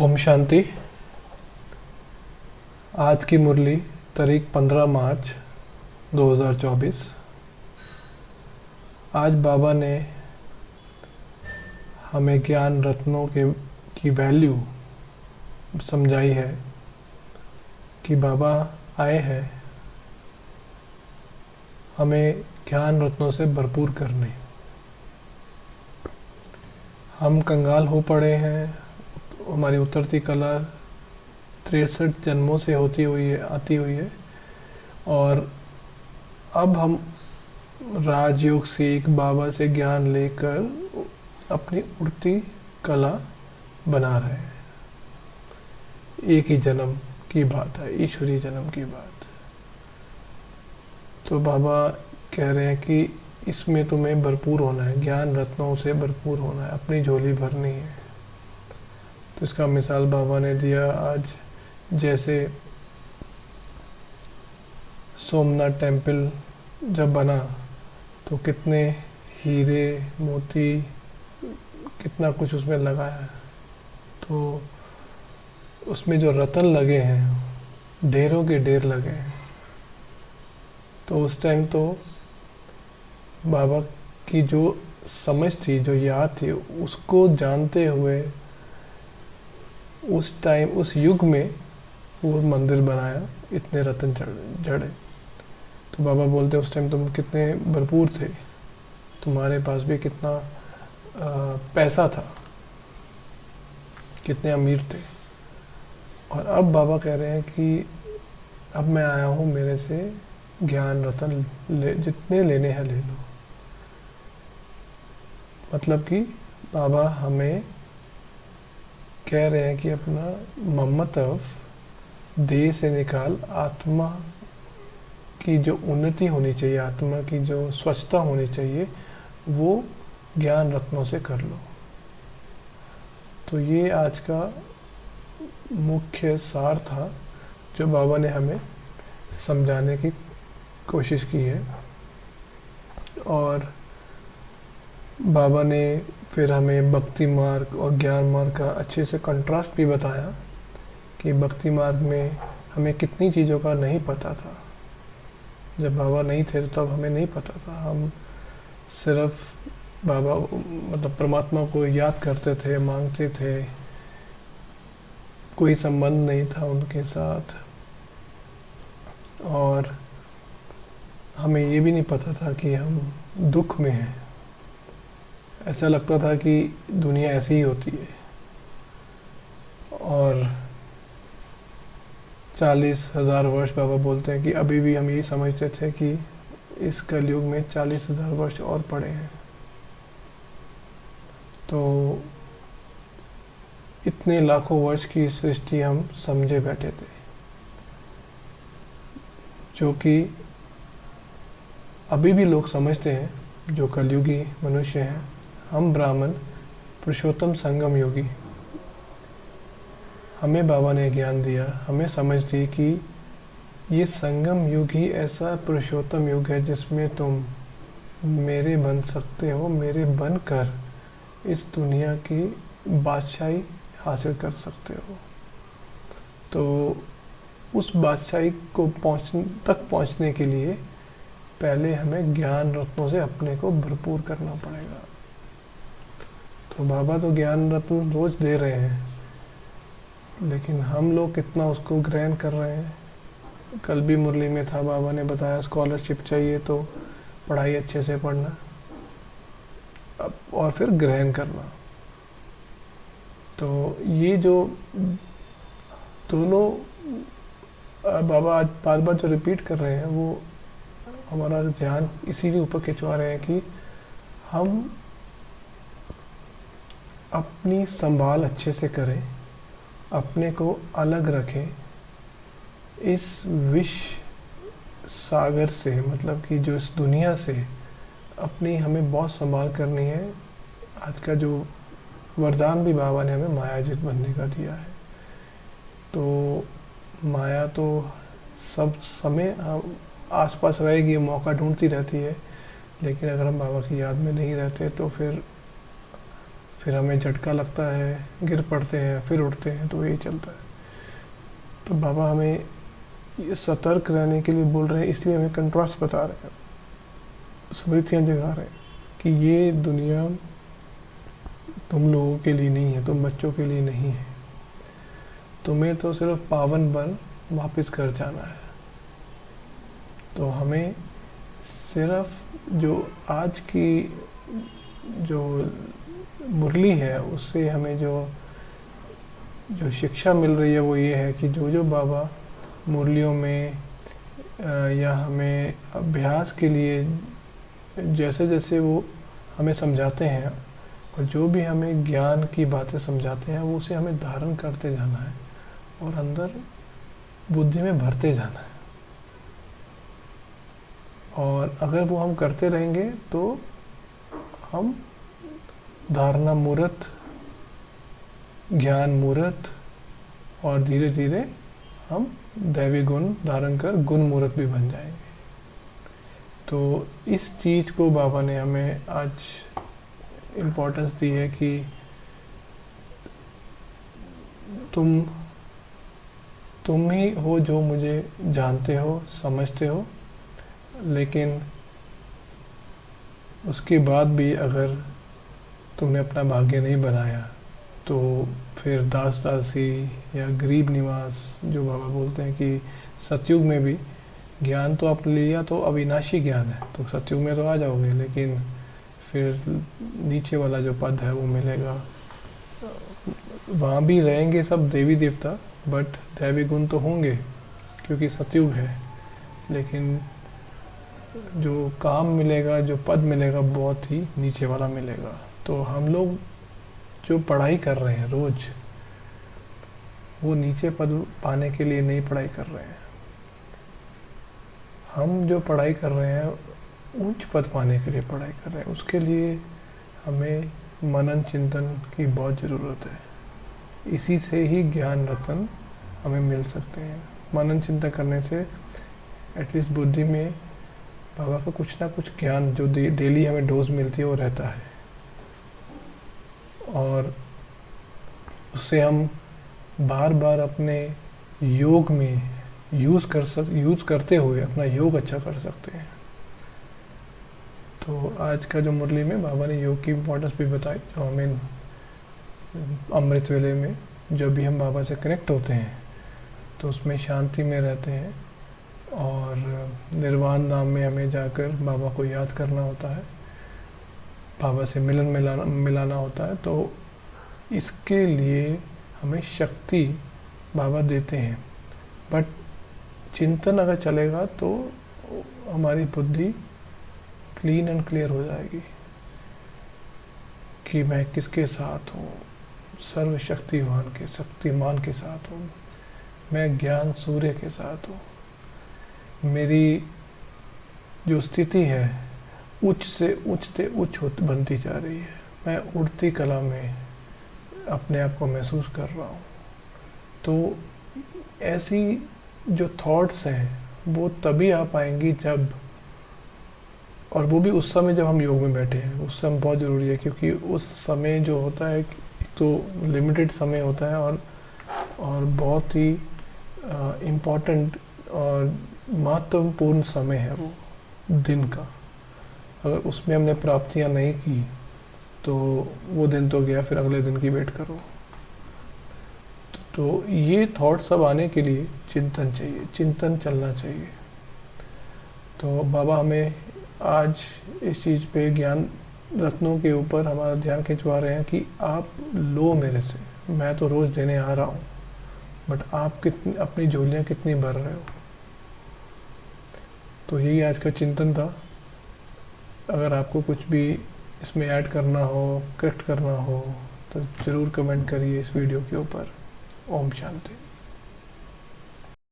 ओम शांति। आज की मुरली तारीख 15 मार्च 2024। आज बाबा ने हमें ज्ञान रत्नों की वैल्यू समझाई है कि बाबा आए हैं हमें ज्ञान रत्नों से भरपूर करने। हम कंगाल हो पड़े हैं, हमारी उतरती कला 63 जन्मों से होती हुई है, आती हुई है, और अब हम राजयोग सीख बाबा से ज्ञान लेकर अपनी उड़ती कला बना रहे हैं। एक ही जन्म की बात है, ईश्वरीय जन्म की बात। तो बाबा कह रहे हैं कि इसमें तुम्हें भरपूर होना है, ज्ञान रत्नों से भरपूर होना है, अपनी झोली भरनी है। तो इसका मिसाल बाबा ने दिया आज, जैसे सोमनाथ टेम्पल जब बना तो कितने हीरे मोती कितना कुछ उसमें लगाया है, तो उसमें जो रतन लगे हैं ढेरों के ढेर लगे हैं। तो उस टाइम तो बाबा की जो समझ थी, जो याद थी, उसको जानते हुए उस टाइम उस युग में वो मंदिर बनाया, इतने रतन जड़े। तो बाबा बोलते उस टाइम तुम कितने भरपूर थे, तुम्हारे पास भी कितना पैसा था, कितने अमीर थे। और अब बाबा कह रहे हैं कि अब मैं आया हूँ, मेरे से ज्ञान रतन जितने लेने हैं ले लो। मतलब कि बाबा हमें कह रहे हैं कि अपना ममत्व देह से निकाल, आत्मा की जो उन्नति होनी चाहिए, आत्मा की जो स्वच्छता होनी चाहिए, वो ज्ञान रत्नों से कर लो। तो ये आज का मुख्य सार था जो बाबा ने हमें समझाने की कोशिश की है। और बाबा ने फिर हमें भक्ति मार्ग और ज्ञान मार्ग का अच्छे से कंट्रास्ट भी बताया कि भक्ति मार्ग में हमें कितनी चीज़ों का नहीं पता था। जब बाबा नहीं थे तो तब हमें नहीं पता था, हम सिर्फ बाबा मतलब परमात्मा को याद करते थे, मांगते थे, कोई संबंध नहीं था उनके साथ। और हमें ये भी नहीं पता था कि हम दुख में हैं। ऐसा लगता था कि दुनिया ऐसी ही होती है। और 40,000 वर्ष बाबा बोलते हैं कि अभी भी हम यही समझते थे कि इस कलयुग में 40,000 वर्ष और पड़े हैं। तो इतने लाखों वर्ष की सृष्टि हम समझे बैठे थे, जो कि अभी भी लोग समझते हैं जो कलयुगी मनुष्य हैं। हम ब्राह्मण पुरुषोत्तम संगम योगी, हमें बाबा ने ज्ञान दिया, हमें समझ दी कि ये संगम युग ही ऐसा पुरुषोत्तम युग है जिसमें तुम मेरे बन सकते हो, मेरे बनकर इस दुनिया की बादशाही हासिल कर सकते हो। तो उस बादशाही को पहुंचने के लिए पहले हमें ज्ञान रत्नों से अपने को भरपूर करना पड़ेगा। तो बाबा तो ज्ञान रत्न रोज दे रहे हैं, लेकिन हम लोग कितना उसको ग्रहण कर रहे हैं। कल भी मुरली में था, बाबा ने बताया स्कॉलरशिप चाहिए तो पढ़ाई अच्छे से पढ़ना और फिर ग्रहण करना। तो ये जो दोनों बाबा आज बार बार जो रिपीट कर रहे हैं, वो हमारा ध्यान इसीलिए ऊपर खिंचवा रहे हैं कि हम अपनी संभाल अच्छे से करें, अपने को अलग रखें इस विष सागर से, मतलब कि जो इस दुनिया से अपनी हमें बहुत संभाल करनी है। आज का जो वरदान भी बाबा ने हमें मायाजित बनने का दिया है। तो माया तो सब समय आसपास रहेगी, मौका ढूंढती रहती है, लेकिन अगर हम बाबा की याद में नहीं रहते तो फिर हमें झटका लगता है, गिर पड़ते हैं, फिर उठते हैं, तो यही चलता है। तो बाबा हमें ये सतर्क रहने के लिए बोल रहे हैं, इसलिए हमें कंट्रास्ट बता रहे हैं, स्मृतियाँ जगा रहे हैं कि ये दुनिया तुम लोगों के लिए नहीं है, तुम बच्चों के लिए नहीं है। तुम्हें तो सिर्फ पावन बन वापस घर जाना है। तो हमें सिर्फ जो आज की जो मुरली है उससे हमें जो जो शिक्षा मिल रही है वो ये है कि जो बाबा मुरलियों में या हमें अभ्यास के लिए जैसे जैसे वो हमें समझाते हैं और जो भी हमें ज्ञान की बातें समझाते हैं वो उसे हमें धारण करते जाना है और अंदर बुद्धि में भरते जाना है। और अगर वो हम करते रहेंगे तो हम धारणा मूर्त, ज्ञान मूर्त और धीरे धीरे हम दैवी गुण धारण कर गुण मूर्त भी बन जाएंगे। तो इस चीज़ को बाबा ने हमें आज इम्पोर्टेंस दी है कि तुम ही हो जो मुझे जानते हो, समझते हो, लेकिन उसके बाद भी अगर तुमने अपना भाग्य नहीं बनाया तो फिर दास दासी या गरीब निवास, जो बाबा बोलते हैं कि सतयुग में भी ज्ञान तो आपने लिया तो अविनाशी ज्ञान है, तो सतयुग में तो आ जाओगे, लेकिन फिर नीचे वाला जो पद है वो मिलेगा। वहाँ भी रहेंगे सब देवी देवता, बट दैवी गुण तो होंगे क्योंकि सतयुग है, लेकिन जो काम मिलेगा, जो पद मिलेगा, बहुत ही नीचे वाला मिलेगा। तो हम लोग जो पढ़ाई कर रहे हैं रोज, वो नीचे पद पाने के लिए नहीं पढ़ाई कर रहे हैं। हम जो पढ़ाई कर रहे हैं उच्च पद पाने के लिए पढ़ाई कर रहे हैं। उसके लिए हमें मनन चिंतन की बहुत ज़रूरत है। इसी से ही ज्ञान रतन हमें मिल सकते हैं। मनन चिंतन करने से एटलीस्ट बुद्धि में बाबा का कुछ ना कुछ ज्ञान जो डेली हमें डोज मिलती है वो रहता है, और उससे हम बार बार अपने योग में यूज़ करते हुए अपना योग अच्छा कर सकते हैं। तो आज का जो मुरली में बाबा ने योग की इम्पोर्टेंस भी बताई, जो हमें अमृत वेले में जब भी हम बाबा से कनेक्ट होते हैं तो उसमें शांति में रहते हैं, और निर्वाण धाम में हमें जाकर बाबा को याद करना होता है, बाबा से मिलाना होता है। तो इसके लिए हमें शक्ति बाबा देते हैं, बट चिंतन अगर चलेगा तो हमारी बुद्धि क्लीन एंड क्लियर हो जाएगी कि मैं किसके साथ हूँ, शक्तिमान के साथ हूँ, मैं ज्ञान सूर्य के साथ हूँ। मेरी जो स्थिति है उच्च से उच्च बनती जा रही है। मैं उड़ती कला में अपने आप को महसूस कर रहा हूँ। तो ऐसी जो थॉट्स हैं वो तभी आ पाएंगी जब, और वो भी उस समय जब हम योग में बैठे हैं। उस समय बहुत ज़रूरी है, क्योंकि उस समय जो होता है तो लिमिटेड समय होता है और बहुत ही इम्पोर्टेंट और महत्वपूर्ण समय है वो दिन का। अगर उसमें हमने प्राप्तियां नहीं की तो वो दिन तो गया, फिर अगले दिन की वेट करो। तो ये थॉट सब आने के लिए चिंतन चाहिए, चिंतन चलना चाहिए। तो बाबा हमें आज इस चीज़ पे ज्ञान रत्नों के ऊपर हमारा ध्यान खिंचवा रहे हैं कि आप लो मेरे से, मैं तो रोज़ देने आ रहा हूँ, बट आप कितनी अपनी झोलियाँ कितनी भर रहे हो। तो यही आज का चिंतन था। अगर आपको कुछ भी इसमें ऐड करना हो, करेक्ट करना हो, तो ज़रूर कमेंट करिए इस वीडियो के ऊपर। ओम शांति।